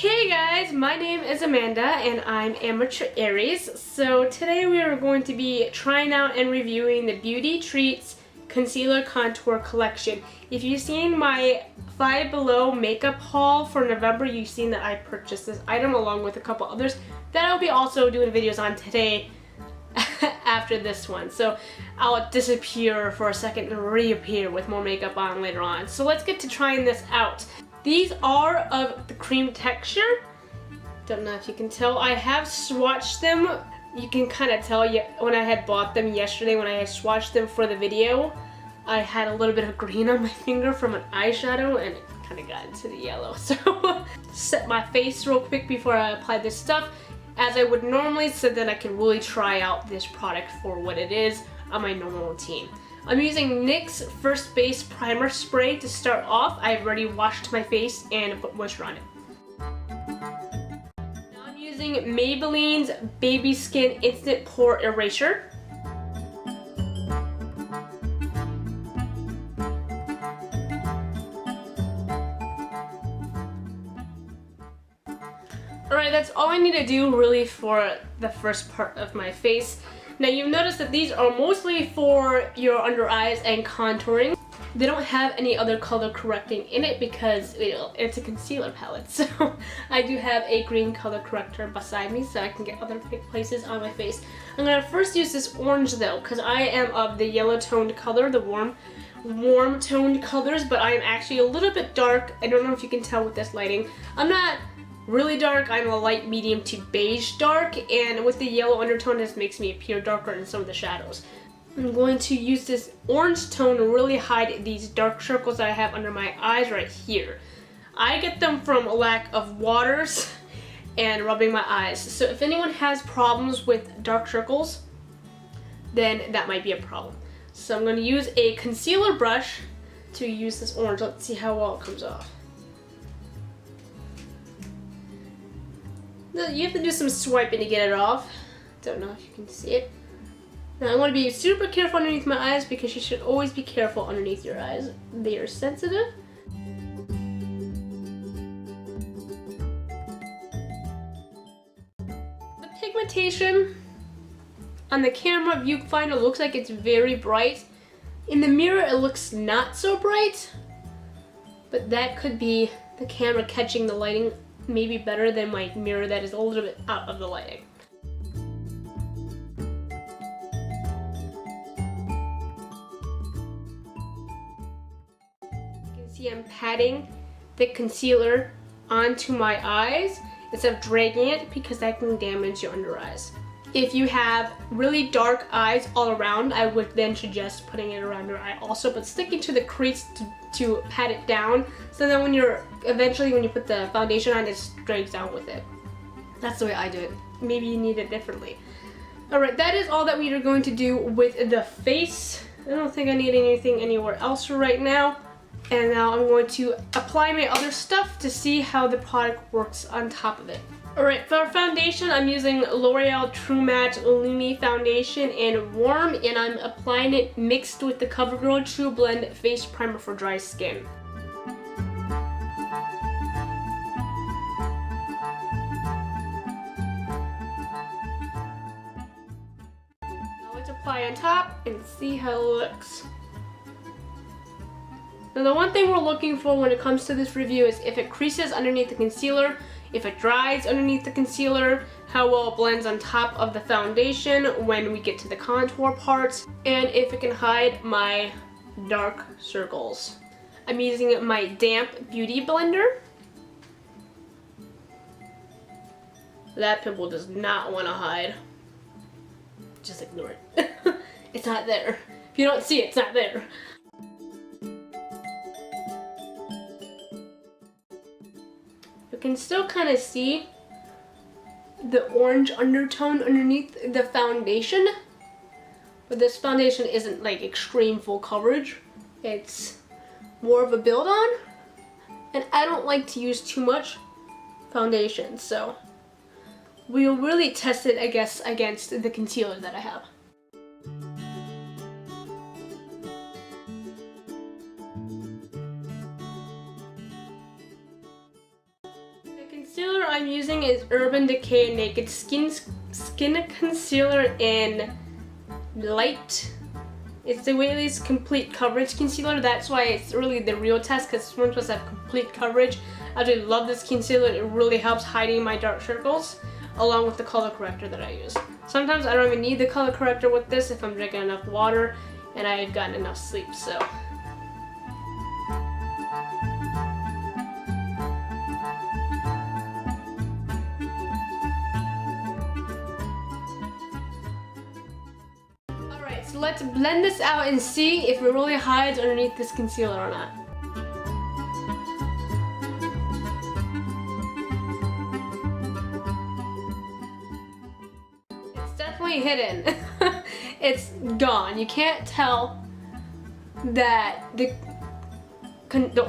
Hey guys, my name is Amanda and I'm Amateur Aries. So today we are going to be trying out and reviewing the Beauty Treats Concealer Contour Collection. If you've seen my Five Below makeup haul for November, you've seen that I purchased this item along with a couple others that I'll be also doing videos on today after this one. So I'll disappear for a second and reappear with more makeup on later on. So let's get to trying this out. These are of the cream texture. Don't know if you can tell. I have swatched them. You can kind of tell when I had bought them yesterday, when I had swatched them for the video, I had a little bit of green on my finger from an eyeshadow and it kind of got into the yellow. So set my face real quick before I apply this stuff as I would normally, so that I can really try out this product for what it is on my normal routine. I'm using NYX First Base Primer Spray to start off. I've already washed my face and put moisture on it. Now I'm using Maybelline's Baby Skin Instant Pore Eraser. Alright, that's all I need to do really for the first part of my face. Now you've noticed that these are mostly for your under eyes and contouring. They don't have any other color correcting in it because it's a concealer palette. So I do have a green color corrector beside me so I can get other places on my face. I'm going to first use this orange though because I am of the yellow toned color, the warm toned colors, but I am actually a little bit dark. I don't know if you can tell with this lighting. I'm not really dark, I'm a light medium to beige dark, and with the yellow undertone this makes me appear darker in some of the shadows. I'm going to use this orange tone to really hide these dark circles that I have under my eyes right here. I get them from a lack of waters and rubbing my eyes. So if anyone has problems with dark circles, then that might be a problem. So I'm going to use a concealer brush to use this orange. Let's see how well it comes off. You have to do some swiping to get it off. Don't know if you can see it. Now I want to be super careful underneath my eyes because you should always be careful underneath your eyes. They are sensitive. The pigmentation on the camera viewfinder looks like it's very bright. In the mirror it looks not so bright, but that could be the camera catching the lighting maybe better than my mirror that is a little bit out of the lighting. You can see I'm patting the concealer onto my eyes instead of dragging it because that can damage your under eyes. If you have really dark eyes all around, I would then suggest putting it around your eye also, but sticking to the crease to pat it down so that when you put the foundation on, it drags down with it. That's the way I do it. Maybe you need it differently. Alright, that is all that we are going to do with the face. I don't think I need anything anywhere else right now. And now I'm going to apply my other stuff to see how the product works on top of it. Alright, for foundation, I'm using L'Oreal True Match Lumi Foundation in Warm, and I'm applying it mixed with the CoverGirl True Blend Face Primer for dry skin. Now let's apply on top and see how it looks. Now the one thing we're looking for when it comes to this review is if it creases underneath the concealer, if it dries underneath the concealer, how well it blends on top of the foundation when we get to the contour parts, and if it can hide my dark circles. I'm using my damp beauty blender. That pimple does not want to hide. Just ignore it. It's not there. If you don't see it, it's not there. You can still kind of see the orange undertone underneath the foundation, but this foundation isn't like extreme full coverage. It's more of a build on, and I don't like to use too much foundation, so we'll really test it, I guess, against the concealer that I have. concealer I'm using is Urban Decay Naked Skin Concealer in Light. It's the Whaley's Complete Coverage Concealer. That's why it's really the real test, because this one's supposed to have complete coverage. I really love this concealer. It really helps hiding my dark circles, along with the color corrector that I use. Sometimes I don't even need the color corrector with this if I'm drinking enough water and I've gotten enough sleep, so. Alright, so let's blend this out and see if it really hides underneath this concealer or not. Hidden. It's gone. You can't tell that the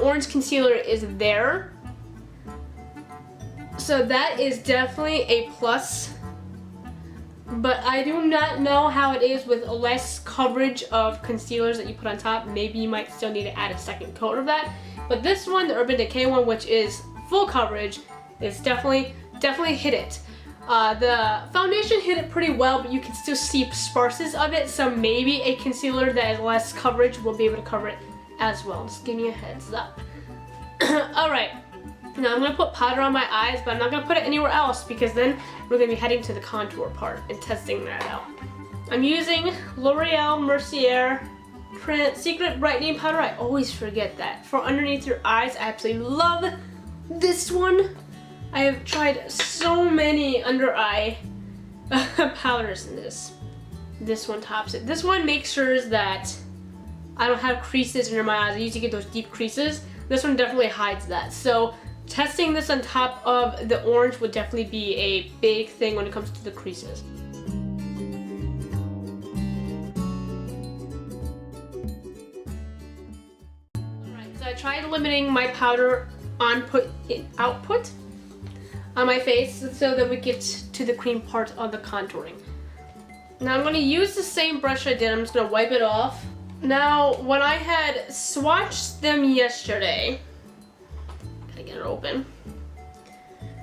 orange concealer is there. So that is definitely a plus. But I do not know how it is with less coverage of concealers that you put on top. Maybe you might still need to add a second coat of that. But this one, the Urban Decay one, which is full coverage, is definitely hit it. The foundation hit it pretty well, but you can still see sparses of it, so maybe a concealer that has less coverage will be able to cover it as well. Just give me a heads up. Alright, now I'm going to put powder on my eyes, but I'm not going to put it anywhere else because then we're going to be heading to the contour part and testing that out. I'm using L'Oreal Mercier Print Secret Brightening Powder. I always forget that. For underneath your eyes, I absolutely love this one. I have tried so many under eye powders in this. This one tops it. This one makes sure that I don't have creases under my eyes. I usually get those deep creases. This one definitely hides that. So testing this on top of the orange would definitely be a big thing when it comes to the creases. Alright, so I tried limiting my powder output on my face so that we get to the cream part of the contouring. Now I'm going to use the same brush I did. I'm just going to wipe it off. Now when I had swatched them yesterday, gotta get it open,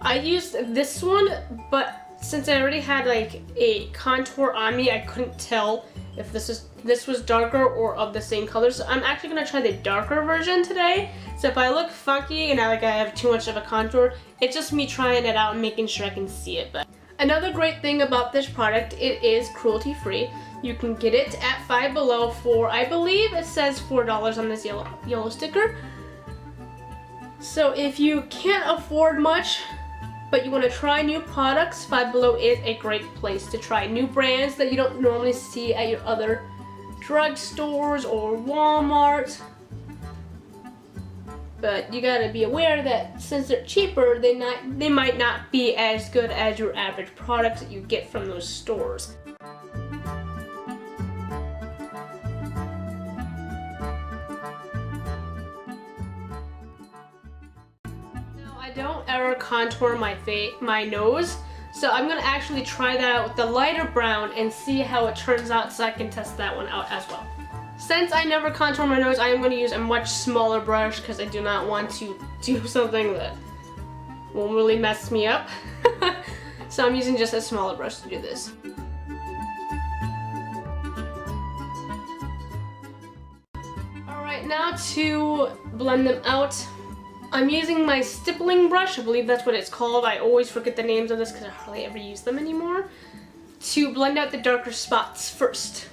I used this one, but since I already had like a contour on me, I couldn't tell if this was darker or of the same color. So I'm actually gonna try the darker version today. So if I look funky and I have too much of a contour, it's just me trying it out and making sure I can see it. But another great thing about this product, it is cruelty free. You can get it at Five Below for, I believe it says $4 on this yellow sticker. So if you can't afford much, but you want to try new products, Five Below is a great place to try new brands that you don't normally see at your other drugstores or Walmart. But you gotta be aware that since they're cheaper, they might not be as good as your average products that you get from those stores. I don't ever contour my nose, so I'm gonna actually try that out with the lighter brown and see how it turns out so I can test that one out as well. Since I never contour my nose, I am gonna use a much smaller brush because I do not want to do something that will really mess me up. So I'm using just a smaller brush to do this. Alright, now to blend them out. I'm using my stippling brush, I believe that's what it's called. I always forget the names of this because I hardly ever use them anymore. To blend out the darker spots first.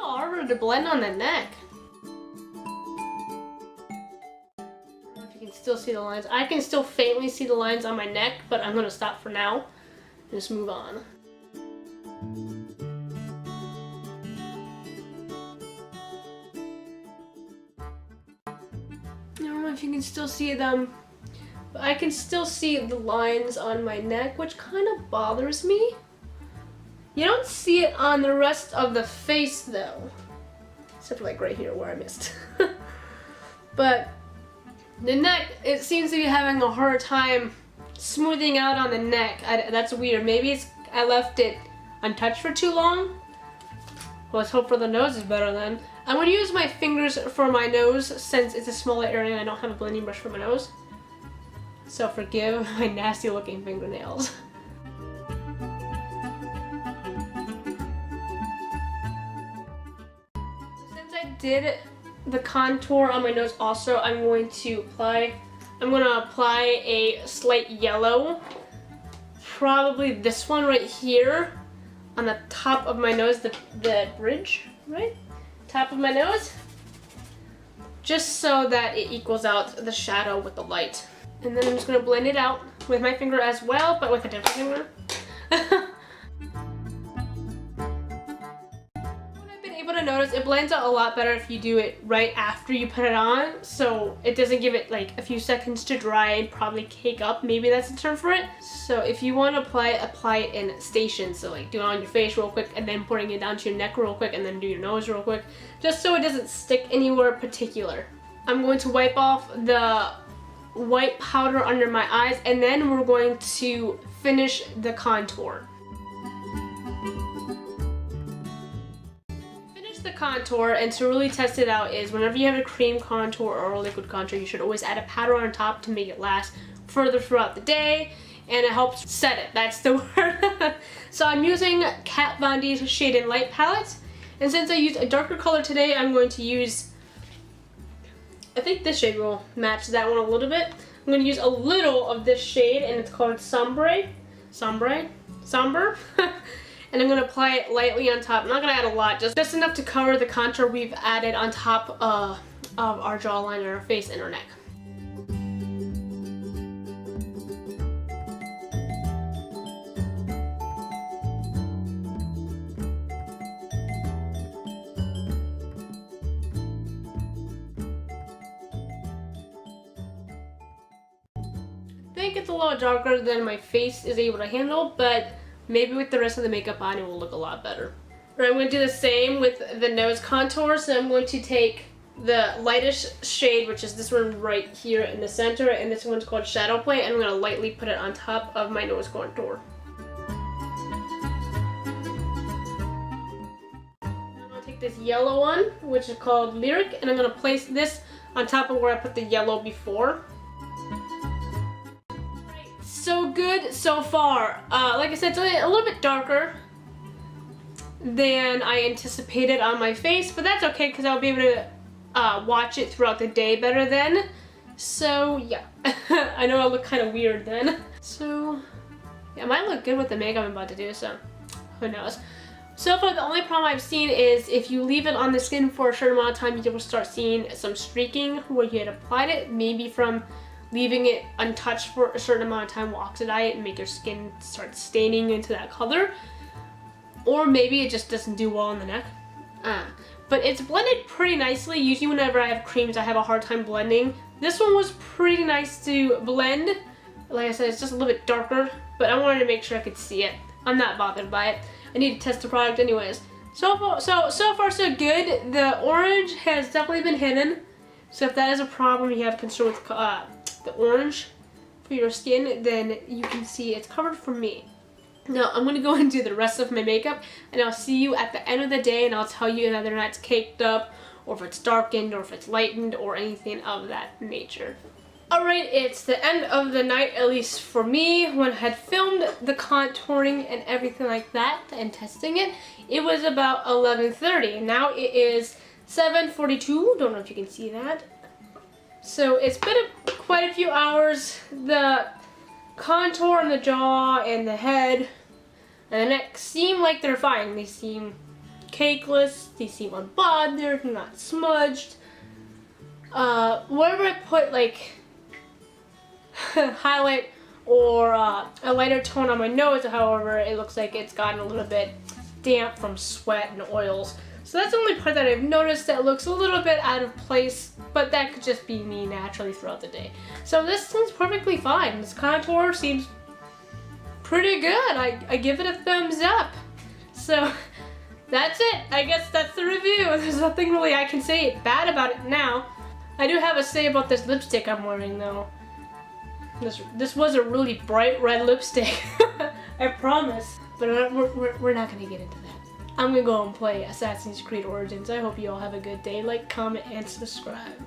Harder to blend on the neck. I don't know if you can still see the lines. I can still faintly see the lines on my neck, but I'm going to stop for now and just move on. I don't know if you can still see them, but I can still see the lines on my neck, which kind of bothers me. You don't see it on the rest of the face though. Except for like right here where I missed. But the neck, it seems to be having a hard time smoothing out on the neck. That's weird. Maybe I left it untouched for too long. Well, let's hope for the nose is better then. I'm going to use my fingers for my nose since it's a smaller area and I don't have a blending brush for my nose. So forgive my nasty looking fingernails. Since I did the contour on my nose also, I'm going to apply a slight yellow, probably this one right here on the top of my nose, the bridge, right? Top of my nose, just so that it equals out the shadow with the light. And then I'm just gonna blend it out with my finger as well, but with a different finger. To notice, it blends out a lot better if you do it right after you put it on, so it doesn't give it like a few seconds to dry and probably cake up. Maybe that's the term for it. So if you want to apply it in stations, so like do it on your face real quick and then putting it down to your neck real quick and then do your nose real quick, just so it doesn't stick anywhere particular. I'm going to wipe off the white powder under my eyes and then we're going to finish the contour. The contour, and to really test it out is whenever you have a cream contour or a liquid contour, you should always add a powder on top to make it last further throughout the day, and it helps set it. That's the word. So I'm using Kat Von D's Shade and Light palette, and since I used a darker color today, I'm going to use, I think this shade will match that one a little bit. I'm going to use a little of this shade, and it's called Sombre. And I'm going to apply it lightly on top. I'm not going to add a lot, just enough to cover the contour we've added on top of our jawline and our face and our neck. I think it's a little darker than my face is able to handle, but maybe with the rest of the makeup on, it will look a lot better. Right, I'm going to do the same with the nose contour. So I'm going to take the lightest shade, which is this one right here in the center, and this one's called Shadow Play, and I'm going to lightly put it on top of my nose contour. I'm going to take this yellow one, which is called Lyric, and I'm going to place this on top of where I put the yellow before. So good so far. Like I said, it's a little bit darker than I anticipated on my face, but that's okay because I'll be able to watch it throughout the day better then. So yeah, I know I look kind of weird then. So yeah, it might look good with the makeup I'm about to do, so who knows. So far, the only problem I've seen is if you leave it on the skin for a certain amount of time, you will start seeing some streaking where you had applied it, maybe from leaving it untouched for a certain amount of time will oxidize it and make your skin start staining into that color. Or maybe it just doesn't do well on the neck. But it's blended pretty nicely. Usually whenever I have creams, I have a hard time blending. This one was pretty nice to blend. Like I said, it's just a little bit darker, but I wanted to make sure I could see it. I'm not bothered by it. I need to test the product anyways. So far so good. The orange has definitely been hidden. So if that is a problem, you have concern with the orange for your skin, then you can see it's covered for me. Now I'm going to go and do the rest of my makeup, and I'll see you at the end of the day, and I'll tell you whether or not it's caked up, or if it's darkened, or if it's lightened, or anything of that nature. Alright, it's the end of the night, at least for me. When I had filmed the contouring and everything like that, and testing it, it was about 11:30, and now it is 7:42. Don't know if you can see that. So it's been quite a few hours. The contour on the jaw and the head and the neck seem like they're fine. They seem cakeless, they seem unbothered, not smudged. Wherever I put like highlight or a lighter tone on my nose, however, it looks like it's gotten a little bit damp from sweat and oils. So that's the only part that I've noticed that looks a little bit out of place, but that could just be me naturally throughout the day. So this seems perfectly fine. This contour seems pretty good. I give it a thumbs up. So that's it. I guess that's the review. There's nothing really I can say bad about it now. I do have a say about this lipstick I'm wearing though. This was a really bright red lipstick. I promise. But we're not gonna get into that. I'm gonna go and play Assassin's Creed Origins. I hope you all have a good day. Like, comment, and subscribe.